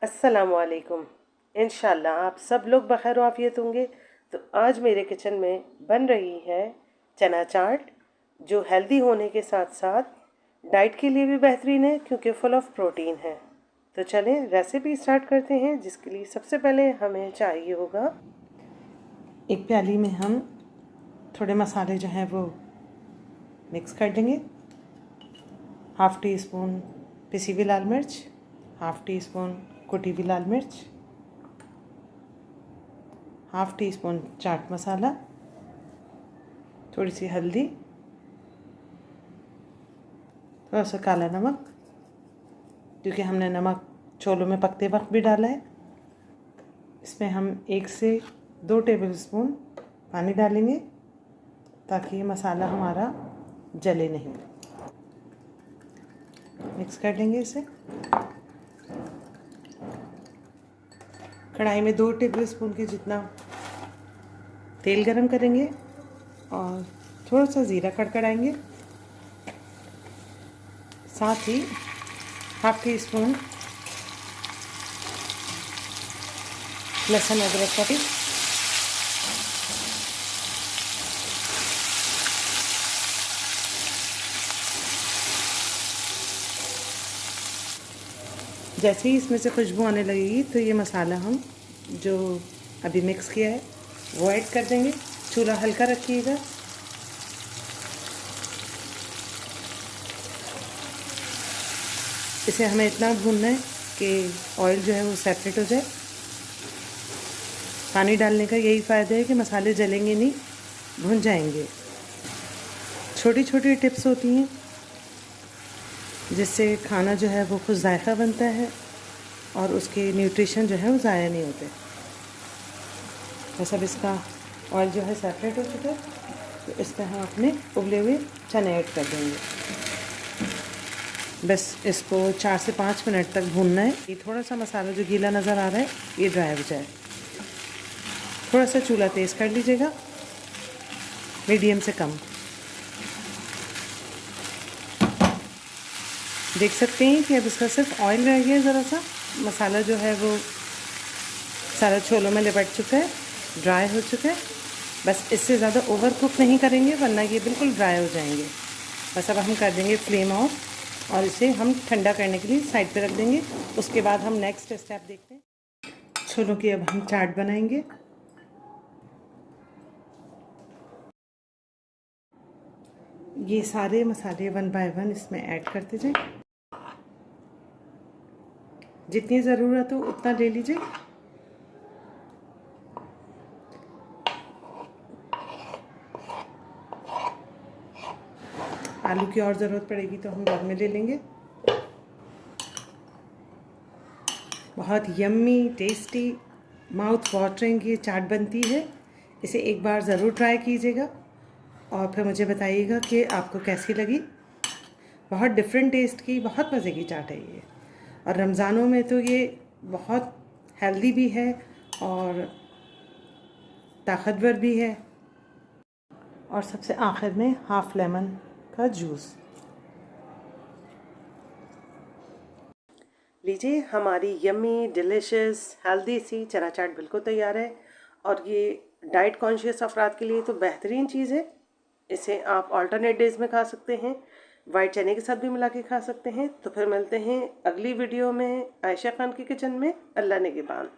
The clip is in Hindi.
अस्सलामुअलैकुम। इंशाल्लाह आप सब लोग बखैर आफियत होंगे। तो आज मेरे किचन में बन रही है चना चाट, जो हेल्दी होने के साथ साथ डाइट के लिए भी बेहतरीन है क्योंकि फुल ऑफ प्रोटीन है। तो चलें रेसिपी स्टार्ट करते हैं, जिसके लिए सबसे पहले हमें चाहिए होगा एक प्याली में हम थोड़े मसाले जो हैं वो मिक्स कर देंगे। हाफ़ टी स्पून पिसी हुई लाल मिर्च, हाफ़ टी स्पून कुटी हुई लाल मिर्च, half tea spoon chaat masala, थोड़ी सी हल्दी, थोड़ा सा काला नमक, क्योंकि हमने नमक छोलों में पकते वक्त भी डाला है। इसमें हम 1 से 2 टेबलस्पून पानी डालेंगे ताकि ये मसाला हमारा जले नहीं। मिक्स कर लेंगे इसे। कढ़ाई में 2 टेबलस्पून के जितना तेल गरम करेंगे और थोड़ा सा ज़ीरा कड़कड़ाएंगे। साथ ही हाफ़ टी स्पून लहसुन अदरक का पेस्ट, जैसे ही इसमें से खुशबू आने लगेगी तो ये मसाला हम जो अभी मिक्स किया है वो ऐड कर देंगे। चूल्हा हल्का रखिएगा। इसे हमें इतना भूनना है कि ऑयल जो है वो सेपरेट हो जाए। पानी डालने का यही फ़ायदा है कि मसाले जलेंगे नहीं, भुन जाएंगे। छोटी छोटी टिप्स होती हैं जिससे खाना जो है वो खुद जायका बनता है और उसके न्यूट्रिशन जो है वो ज़ाया नहीं होते। बस अब इसका ऑयल जो है सेपरेट हो चुका है, तो इस पर हम अपने उबले हुए चने ऐड कर देंगे। बस इसको 4 से 5 मिनट तक भूनना है। ये थोड़ा सा मसाला जो गीला नज़र आ रहा है ये ड्राई हो जाए। थोड़ा सा चूल्हा तेज़ कर लीजिएगा, मीडियम से कम। देख सकते हैं कि अब इसका सिर्फ ऑयल रह गया है ज़रा सा। मसाला जो है वो सारा छोलों में लिपट चुका है, ड्राई हो चुका है। बस इससे ज़्यादा ओवर कुक नहीं करेंगे वरना ये बिल्कुल ड्राई हो जाएंगे। बस अब हम कर देंगे फ्लेम ऑफ और इसे हम ठंडा करने के लिए साइड पे रख देंगे। उसके बाद हम नेक्स्ट स्टेप देखते हैं। छोलों की अब हम चाट बनाएंगे। ये सारे मसाले 1 बाय 1 इसमें ऐड करते जाए। जितनी ज़रूरत हो उतना ले लीजिए। आलू की और ज़रूरत पड़ेगी तो हम बाद में ले लेंगे। बहुत यम्मी टेस्टी माउथ वाटरिंग ये चाट बनती है। इसे एक बार ज़रूर ट्राई कीजिएगा और फिर मुझे बताइएगा कि आपको कैसी लगी। बहुत डिफरेंट टेस्ट की, बहुत मज़े की चाट है ये। और रमज़ानों में तो ये बहुत हेल्दी भी है और ताकतवर भी है। और सबसे आखिर में हाफ़ लेमन का जूस लीजिए। हमारी यम्मी डिलिशियस हेल्दी सी चना चाट बिल्कुल तैयार है। और ये डाइट कॉन्शियस अफराद के लिए तो बेहतरीन चीज़ है। इसे आप अल्टरनेट डेज में खा सकते हैं, वाइट चने के साथ भी मिला के खा सकते हैं। तो फिर मिलते हैं अगली वीडियो में आयशा खान की किचन में। अल्लाह निगहबान।